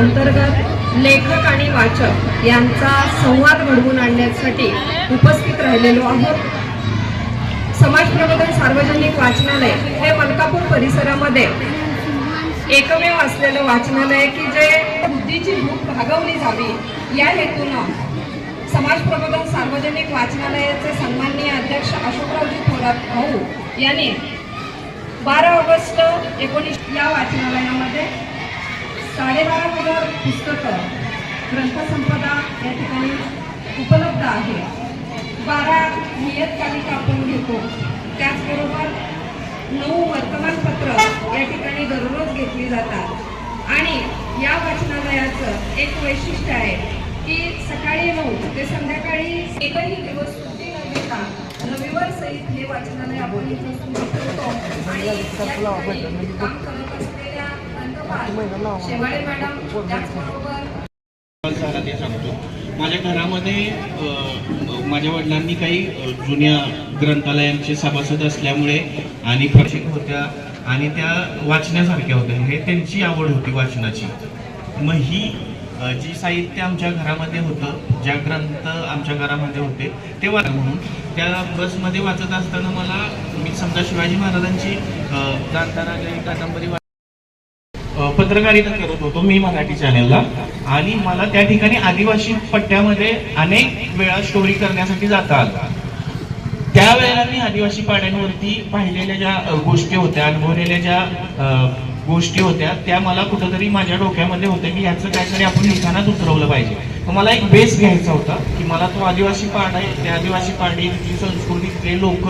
अंतर्गत लेखक आणि वाचक यांचा संवाद घडवून आणण्यासाठी उपस्थित राहिलेलो आहोत। समाज प्रबोधन सार्वजनिक वाचनालय हे मलकापूर परिसरामध्ये एकमेव असलेलं वाचनालय की जे बुद्धीची भूक भागवली जावी या हेतूनं समाज प्रबोधन सार्वजनिक वाचनालयाचे सन्माननीय अध्यक्ष अशोकरावजी थोरात भाऊ यांनी 12 ऑगस्ट 19 या वाचनालयामध्ये 12,500 पुस्तकं ग्रंथसंपदा या ठिकाणी उपलब्ध आहे। 12 नियतकालिका आपण घेतो, त्याचबरोबर 9 वर्तमानपत्र या ठिकाणी दररोज घेतली जातात। आणि या वाचनालयाचं एक वैशिष्ट्य आहे की सकाळी 9 ते संध्याकाळी एकही दिवस सुट्टी न घेता रविवार सहित हे वाचनालय आपण इथे सुरू करतो। आणि काम करत असलेल्या ग्रंथपाल शेवाळे मॅडम त्याचबरोबर ते सांगतो। माझ्या घरामध्ये माझ्या वडिलांनी काही जुन्या ग्रंथालयांचे सभासद असल्यामुळे आणि प्रशिक्षक होत्या आणि त्या वाचण्यासारख्या होत्या, हे त्यांची आवड होती वाचनाची। मग ही जी साहित्य आमच्या घरामध्ये होतं, ज्या ग्रंथ आमच्या घरामध्ये होते ते म्हणून त्या बसमध्ये वाचत असताना मला मी समजा शिवाजी महाराजांची गांधाराच्या कादंबरी पत्रकारिता करत होतो मी मराठी चॅनेलला, आणि मला त्या ठिकाणी आदिवासी पट्ट्यामध्ये अनेक वेळा स्टोरी करण्यासाठी जाता आलं। त्यावेळेला मी आदिवासी पाड्यांवरती पाहिलेल्या ज्या गोष्टी होत्या, अनुभवलेल्या ज्या गोष्टी होत्या, त्या मला कुठंतरी माझ्या डोक्यामध्ये होत्या की याचं काहीतरी आपण लिखाणात उतरवलं पाहिजे। तर मला एक बेस घ्यायचा होता की मला तो आदिवासी पाडा आहे, त्या आदिवासी पाडी, तिथली संस्कृती, तिथले लोक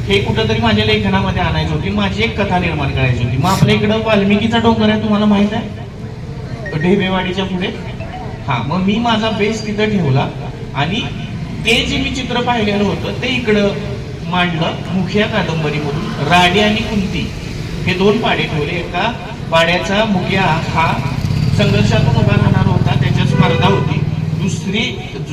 हे कुठंतरी माझ्या लेखनामध्ये आणायचं होती, माझी एक कथा निर्माण करायची होती। मग आपल्या इकडं वाल्मिकीचा डोंगर आहे, तुम्हाला माहित आहे, ढेबेवाडीच्या पुढे। मग मी माझा बेस तिथं ठेवला आणि ते जे मी चित्र पाहिलेलं होतं ते इकडं मांडलं। मुखिया कादंबरीमधून राडी आणि कुंती हे 2 पाडे ठेवले। एका पाड्याचा मुखिया हा संघर्षातून उभा राहणार होता, त्याच्या स्पर्धा होती।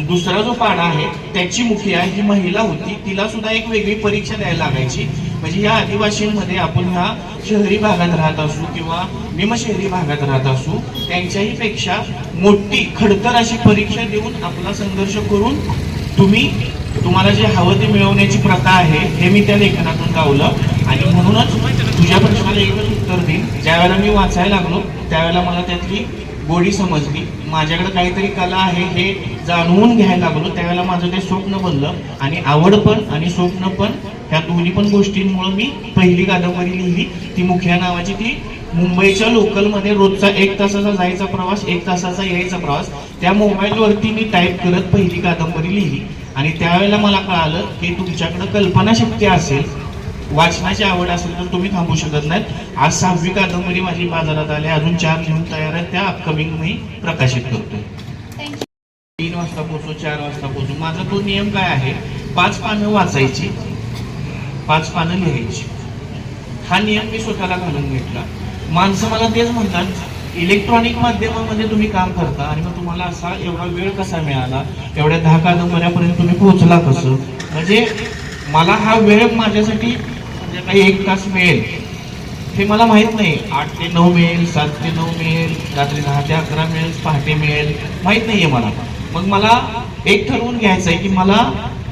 दुसरा जो पाडा आहे त्याची मुखिया ही महिला होती, तिला सुद्धा एक वेगळी परीक्षा द्यायला लागायची। म्हणजे या आदिवासींमध्ये आपण ह्या शहरी भागात राहत असू किंवा निमशहरी भागात राहत असू, त्यांच्याही पेक्षा मोठी खडतर अशी परीक्षा देऊन आपला संघर्ष करून तुम्हाला जे हवं ते मिळवण्याची प्रथा आहे हे मी त्या लेखनातून गावलं। आणि म्हणूनच तुझ्या प्रश्नाला एकच उत्तर देईन, ज्यावेळेला मी वाचायला लागलो त्यावेळेला मला त्यातली गोडी समजली, माझ्याकडे काहीतरी कला आहे हे जाणवून घ्यायला लागलो, त्यावेळेला माझं ते स्वप्न बनलं। आणि आवड पण आणि स्वप्न पण, ह्या दोन्ही पण गोष्टींमुळे मी पहिली कादंबरी लिहिली, ती मुखिया नावाची। ती मुंबईच्या लोकलमध्ये रोजचा 1 तासाचा जायचा प्रवास, 1 तासाचा यायचा प्रवास, त्या मोबाईलवरती मी टाईप करत पहिली कादंबरी लिहिली। आणि त्यावेळेला मला कळालं की तुमच्याकडे कल्पनाशक्ती असेल, वाचनाची आवड असेल तर तुम्ही थांबू शकत नाहीत। आज 6वी कादंबरी माझी बाजारात आली, अजून 4 लिहून तयार आहेत, त्या अपकमिंग मी प्रकाशित करतोय। 3 वाजता पोहोचू, 4 वाजता पोहोचू। माझा तो नियम काय आहे, 5 पानं वाचायची, 5 पानं लिहायची, हा नियम मी स्वतःला घालून घेतला। माणसं मला तेच म्हणतात, इलेक्ट्रॉनिक माध्यमामध्ये तुम्ही काम करता आणि मग तुम्हाला असा एवढा वेळ कसा मिळाला, एवढ्या 10 कादंबऱ्यापर्यंत तुम्ही पोहोचला कसं? म्हणजे मला हा वेळ माझ्यासाठी म्हणजे काही 1 तास मिळेल हे मला माहित नाही, 8 ते 9 मिळेल, 7 ते 9 मिळेल, रात्री 10 ते 11 मिळेल, पहाटे मिळेल, माहित नाहीये मला। मग मला एक ठरवून घ्यायचं आहे की मला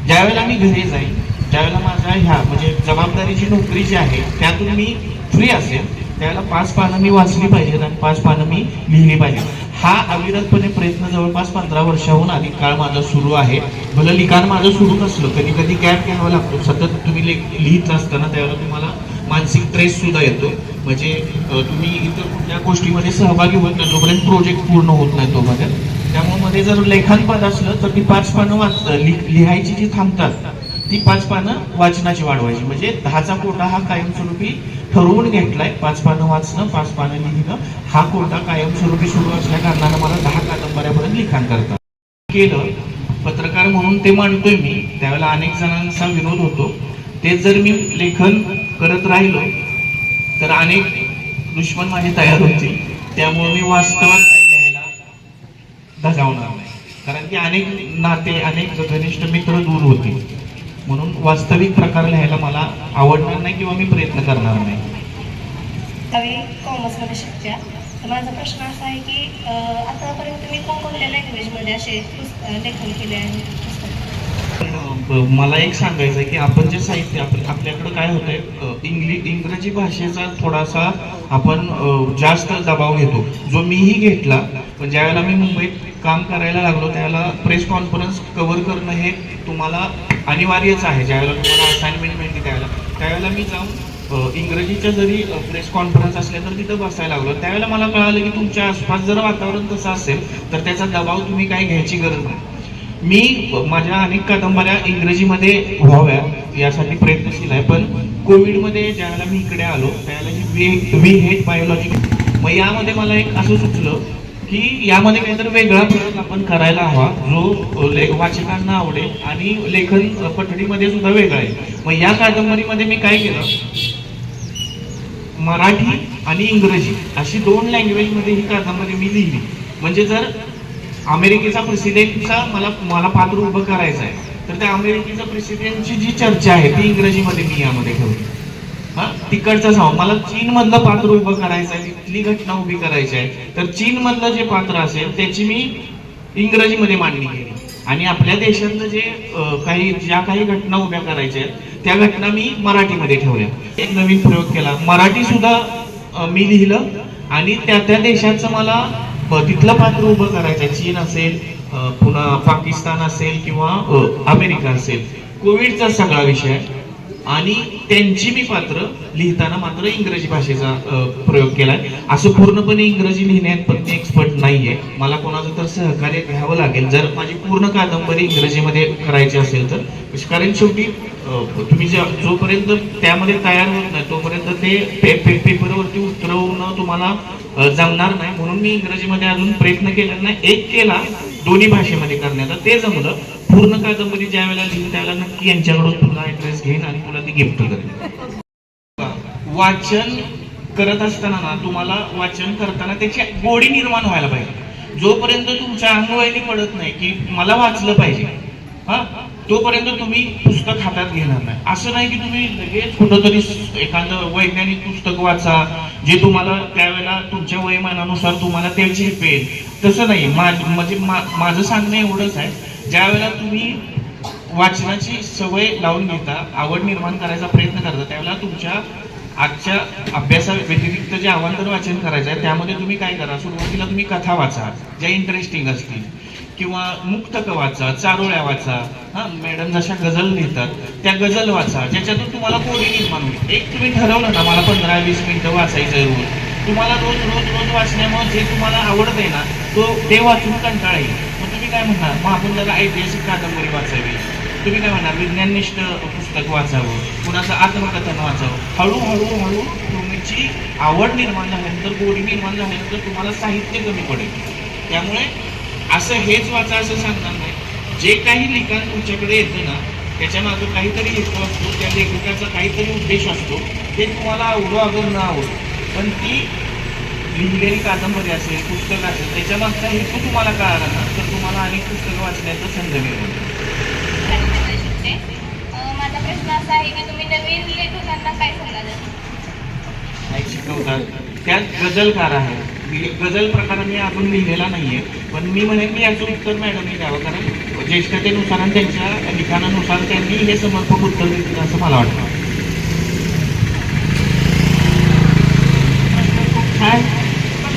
ज्यावेळेला मी घरी जाईल, ज्यावेळेला माझ्या ह्या म्हणजे जबाबदारीची नोकरी जी आहे त्यातून मी फ्री असेल, त्यावेळेला 5 पानं मी वाचली पाहिजेत आणि 5 पानं मी लिहिली पाहिजे। हा अविरतपणे प्रयत्न जवळपास 15 वर्षाहून अधिक काळ माझा सुरू आहे। भलं लिखाण माझं सुरू नसलं, कधी कधी गॅप घ्यावा लागतो, सतत तुम्ही लिहित असताना त्यावेळेला तुम्हाला मानसिक ट्रेस सुद्धा येतो। म्हणजे तुम्ही इतर कुठल्या गोष्टीमध्ये सहभागी होत नाही जोपर्यंत प्रोजेक्ट पूर्ण होत नाही तोपर्यंत। त्यामुळे मध्ये जर लेखनपद असलं तर ती 5 पानं लिहायची जी थांबतात ती 5 पानं वाचनाची वाढवायची। म्हणजे 10चा कोटा हा कायमस्वरूपी ठरवून घेतलाय, 5 पानं वाचणं, 5 पानं लिहिणं, हा कोटा कायमस्वरूपी सुरू असल्या कारणानं मला 10 कादंबऱ्यापर्यंत लिखाण करता केलं। पत्रकार म्हणून ते मानतोय मी, त्यावेळेला अनेक जणांचा विरोध होतो। ते जर मी लेखन करत राहिलो तर अनेक दुश्मन माझे तयार होतील, त्यामुळे मी वास्तवात काही लिहायला धजावणार नाही, कारण की अनेक नाते, अनेक घनिष्ठ मित्र दूर होतील। म्हणून वास्तविक प्रकार लिहायला मला आवडणार नाही किंवा मी प्रयत्न करणार नाही। कॉमर्समध्ये शिकते, तर माझा प्रश्न असा आहे की आतापर्यंत तुम्ही कोणकोणत्या लँग्वेजमध्ये असे लेखन केले आहे पुस्तक? मला एक सांगायचं आहे की आपण जे साहित्य आपल्याकडं काय होतंय, इंग्रजी भाषेचा थोडासा आपण जास्त दबाव घेतो, जो मीही घेतला. पण ज्यावेळेला मी मुंबईत काम करायला लागलो त्यावेळेला प्रेस कॉन्फरन्स कव्हर करणं हे तुम्हाला अनिवार्यच आहे. ज्यावेळेला तुम्हाला असाइनमेंट मिळते त्यावेळेला मी जाऊन इंग्रजीच्या जरी प्रेस कॉन्फरन्स असल्या तर तिथं बसायला लागलो. त्यावेळेला मला कळालं की तुमच्या आसपास जर वातावरण तसं असेल तर त्याचा दबाव तुम्ही काही घ्यायची गरज नाही. मी माझ्या अनेक कादंबऱ्या इंग्रजीमध्ये व्हाव्या यासाठी प्रयत्नशील आहे. पण कोविडमध्ये ज्यावेळेला मी इकडे आलो त्यावेळेला वी हेट बायोलॉजी, मग यामध्ये मला एक असं सुचलं की यामध्ये काहीतरी वेगळा प्रयोग आपण करायला हवा जो वाचकांना आवडेल आणि लेखन पठडीमध्ये सुद्धा वेगळा आहे. मग या कादंबरीमध्ये मी काय केलं, मराठी आणि इंग्रजी अशी 2 लँग्वेजमध्ये ही कादंबरी मी लिहिली. म्हणजे जर अमेरिकेचा प्रेसिडेंटचा मला पात्र उभं करायचं आहे तर त्या अमेरिकेच्या प्रेसिडेंटची जी चर्चा आहे ती इंग्रजीमध्ये मी यामध्ये ठेवली. तिकडचाच हवं. मला चीनमधलं पात्र उभं करायचं आहे, तिथली घटना उभी करायची आहे, तर चीनमधलं जे पात्र असेल त्याची मी इंग्रजीमध्ये मांडणी केली. आणि आपल्या देशातलं ज्या काही घटना उभ्या करायच्या आहेत त्या घटना मी मराठीमध्ये ठेवल्या. एक नवीन प्रयोग केला, मराठी सुद्धा मी लिहिलं आणि त्या देशाचं मला तिथलं पात्र उभं करायचं. चीन असेल, पुन्हा पाकिस्तान असेल किंवा अमेरिका असेल, कोविडचा सगळा विषय आणि त्यांची मी पात्र लिहिताना मात्र इंग्रजी भाषेचा प्रयोग केलाय. असं पूर्णपणे इंग्रजी लिहिण्यात पण मी एक्सपर्ट नाहीये, मला कोणाचं तर सहकार्य घ्यावं लागेल जर माझी पूर्ण कादंबरी इंग्रजीमध्ये करायची असेल तर. कारण शेवटी तुम्ही जोपर्यंत त्यामध्ये तयार होत नाही तोपर्यंत ते पेपरवरती उतरवणं तुम्हाला जमणार नाही. म्हणून मी इंग्रजीमध्ये अजून प्रयत्न केला नाही. एक केला दोन्ही भाषेमध्ये करण्याचा, ते जमलं. पूर्ण कादंबरी ज्या वेळेला लिहिली त्यावेळेला नक्की यांच्याकडून तुला ऍड्रेस घेईन आणि तुला ती गिफ्ट करेन. वाचन करत असताना ना तुम्हाला वाचन करताना त्याची गोडी निर्माण व्हायला पाहिजे. जोपर्यंत तुमच्या अंगवळणी पडत नाही की मला वाचलं पाहिजे तोपर्यंत तुम्ही पुस्तक हातात घेणार नाही. असं नाही की तुम्ही लगेच कुठंतरी एखादं वैज्ञानिक पुस्तक वाचा जे तुम्हाला त्यावेळेला तुमच्या वयोमानानुसार तुम्हाला ते झेपेल, तसं नाही. माझं सांगणं एवढंच आहे, ज्या वेळेला तुम्ही वाचनाची सवय लावून घेता, आवड निर्माण करायचा प्रयत्न करता, त्यावेळेला तुमच्या आजच्या अभ्यासा व्यतिरिक्त जे अवांतर वाचन करायचं आहे त्यामध्ये तुम्ही काय करा, सुरुवातीला तुम्ही कथा वाचा ज्या इंटरेस्टिंग असतील किंवा मुक्तक वाचा, चारोळ्या वाचा, मॅडम जशा गझल लिहितात त्या गझल वाचा, ज्याच्यातून तुम्हाला गोडी निर्माण होईल. एक तुम्ही ठरवलं ना मला 15-20 मिनिटं वाचायचं आहे रोज, तुम्हाला रोज वाचण्यामुळे जे तुम्हाला आवडत आहे ना ते वाचून कंटाळा येईल. मग तुम्ही काय म्हणणार, मग आपण जरा ऐतिहासिक कादंबरी वाचावी, तुम्ही काय म्हणणार विज्ञाननिष्ठ पुस्तक वाचावं, कुणाचं आत्मकथन वाचावं. हळूहळू तुमची आवड निर्माण झाल्यानंतर, गोडी निर्माण झाल्यानंतर तुम्हाला साहित्य कमी पडेल. त्यामुळे असं हेच वाचा असं सांगणार नाही. जे काही लिखाण तुमच्याकडे येतं ना त्याच्या मागे काहीतरी हेतू असतो, त्या लेखकाचा काहीतरी उद्देश असतो. ते तुम्हाला आवडो अगर न आवडो, पण ती लिहिलेली कादंबरी असेल, पुस्तक असेल, त्याच्या मागचा हेतू तुम्हाला कळाला ना तर तुम्हाला अनेक पुस्तकं वाचण्याचा संधी मिळतो. माझा प्रश्न असा आहे की तुम्ही नवीन लेखकांना काय सल्ला द्याल? काय शिकवतात त्यात गझलकार आहे. गझल प्रकार मी अजून लिहिलेला नाहीये, पण मी म्हणेन की याचं उत्तर मॅडमने द्यावं, कारण ज्येष्ठतेनुसार आणि त्यांच्या लिखाणानुसार त्यांनी हे समर्पक उत्तर देतील असं मला वाटतं. पण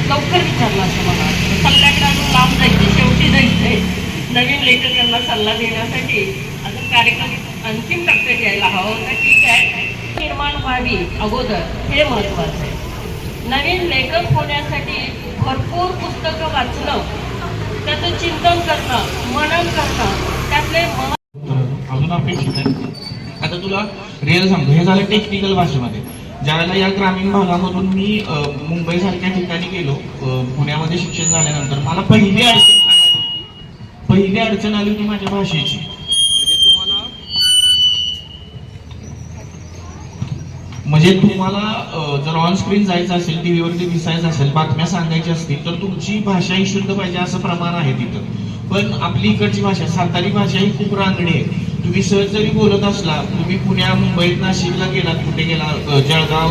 लवकर विचारलं असं मला सल्ल्याकडे अजून लांब जायचं, शेवटी जायचंय. नवीन लेखकांना सल्ला देण्यासाठी अजून कार्यक्रम अंतिम टप्प्यात घ्यायला हवा होता. ठीक आहे, निर्माण व्हावी अगोदर हे महत्वाचं आहे. नवीन लेखक होण्यासाठी भरपूर पुस्तकं वाचणं, त्याचं चिंतन करणं, मनन करणं, त्यातले अजून अपेक्षित आहे. आता तुला रिअल सांगतो, हे झालं टेक्निकल भाषेमध्ये. ज्यावेळेला या ग्रामीण भागामधून मी मुंबई सारख्या ठिकाणी गेलो, पुण्यामध्ये शिक्षण झाल्यानंतर मला पहिली अडचण आली होती माझ्या भाषेची. म्हणजे तुम्हाला जर ऑन स्क्रीन जायचं असेल, टीव्हीवरती दिसायचं असेल, बातम्या सांगायच्या असतील तर तुमची भाषा ही शुद्ध पाहिजे असं प्रमाण आहे तिथं. पण आपली इकडची भाषा, सातारी भाषा ही खूप रांगडी आहे. तुम्ही सहज जरी बोलत असला, तुम्ही पुण्या, मुंबईत, नाशिकला गेलात, कुठे गेला, जळगाव,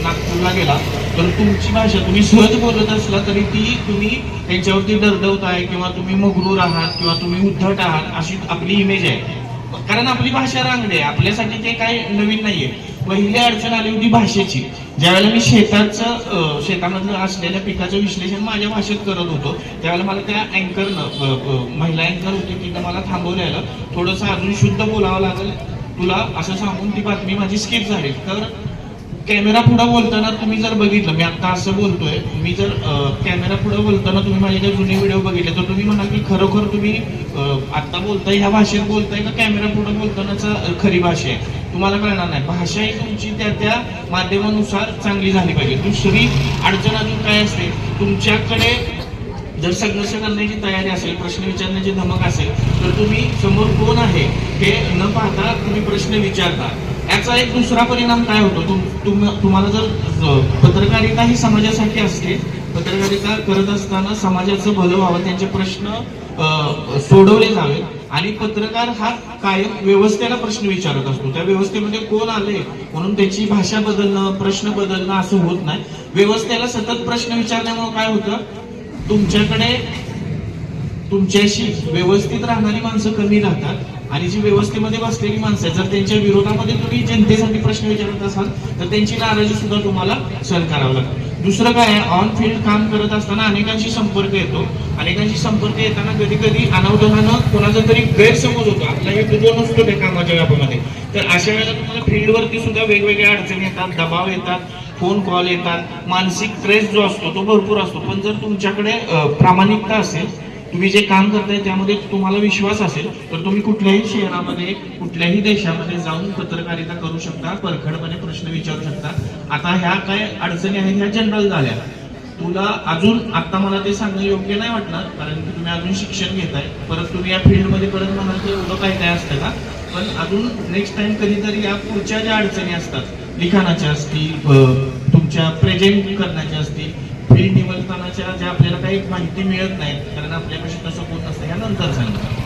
नागपूरला गेला तर तुमची भाषा तुम्ही सहज बोलत असला तरी ती तुम्ही त्यांच्यावरती दरदवताय किंवा तुम्ही मगरूर आहात किंवा तुम्ही उद्धट आहात अशी आपली इमेज आहे. कारण आपली भाषा रांगडी आहे, आपल्यासाठी ते काही नवीन नाहीये. पहिली अडचण आली होती भाषेची. ज्यावेळेला मी शेतामधलं असलेल्या पिकाचं विश्लेषण माझ्या भाषेत करत होतो त्यावेळेला मला त्या अँकरनं महिला अँकर होती तिथं मला थांबवलेलं, थोडंसं अजून शुद्ध बोलावं लागेल तुला असं सांगून ती बातमी माझी स्किप झाली. तर कॅमेरा पुढे बोलताना तुम्ही जर बघितलं, मी आता असं बोलतोय, मी जर कॅमेरा पुढे बोलताना तुम्ही माझे काही जुने व्हिडिओ बघितले तर तुम्ही म्हणाल की खरोखर तुम्ही आता बोलताय ह्या भाषेत बोलताय का कॅमेरा पुढे बोलतानाच खरी भाषा आहे. तुम्हाला कळणार नाही. भाषा ही तुमची त्या माध्यमानुसार चांगली झाली पाहिजे. दुसरी अडचण अजून काय असते, तुमच्याकडे जर संघर्ष करण्याची तयारी असेल, प्रश्न विचारण्याची धमक असेल तर तुम्ही समोर कोण आहे हे न पाहता तुम्ही प्रश्न विचारता. याचा एक दुसरा परिणाम काय होतो, तुम्हाला जर पत्रकारिता ही समाजासाठी असते, पत्रकारिता करत असताना समाजाचं भलं व्हावं, त्यांचे प्रश्न सोडवले जावेत आणि पत्रकार हा कायम व्यवस्थेला प्रश्न विचारत असतो. त्या व्यवस्थेमध्ये कोण आले म्हणून त्याची भाषा बदलणं, प्रश्न बदलणं असं होत नाही. व्यवस्थेला सतत प्रश्न विचारल्यामुळे काय होतं, तुमच्याकडे तुमच्याशी व्यवस्थित राहणारी माणसं कमी राहतात आणि जी व्यवस्थेमध्ये बसलेली माणसं आहेत जर त्यांच्या विरोधामध्ये तुम्ही जनतेसाठी प्रश्न विचारत असाल तर त्यांची नाराजी सुद्धा तुम्हाला सहन करावं लागतं. दुसरं काय आहे, ऑन फील्ड काम करत असताना अनेकांशी संपर्क येतो. अनेकांशी संपर्क येताना कधी कधी अनावधानानं कोणाचा तरी गैरसमज होतो, आपला हे तुझं नसतो त्या कामाच्या व्यापामध्ये. तर अशा वेळेला तुम्हाला फील्डवरती सुद्धा वेगवेगळ्या अडचणी येतात, दबाव येतात, फोन कॉल येतात, मानसिक स्ट्रेस जो असतो तो भरपूर असतो. पण जर तुमच्याकडे प्रामाणिकता असेल, तुम्ही जे काम करताय त्यामध्ये तुम्हाला विश्वास असेल तर तुम्ही कुठल्याही शहरामध्ये कुठल्याही देशामध्ये जाऊन पत्रकारिता करू शकता, परखडपणे प्रश्न विचारू शकता. आता ह्या काय अडचणी आहेत ह्या जनरल झाल्या. तुला अजून आता मला ते सांगणं योग्य नाही वाटणार कारण की तुम्ही अजून शिक्षण घेताय, परत तुम्ही या फील्डमध्ये परत म्हणाल तर एवढं काय असतं का. पण अजून नेक्स्ट टाइम कधीतरी या पुढच्या ज्या अडचणी असतात लिखाणाच्या असतील, तुमच्या प्रेझेंट करण्याच्या असतील, फील्ड निवडतानाच्या ज्या आपल्याला काही माहिती मिळत नाही कारण आपल्यापाशी तसं कोण नसतं, ह्या नंतर सांगा.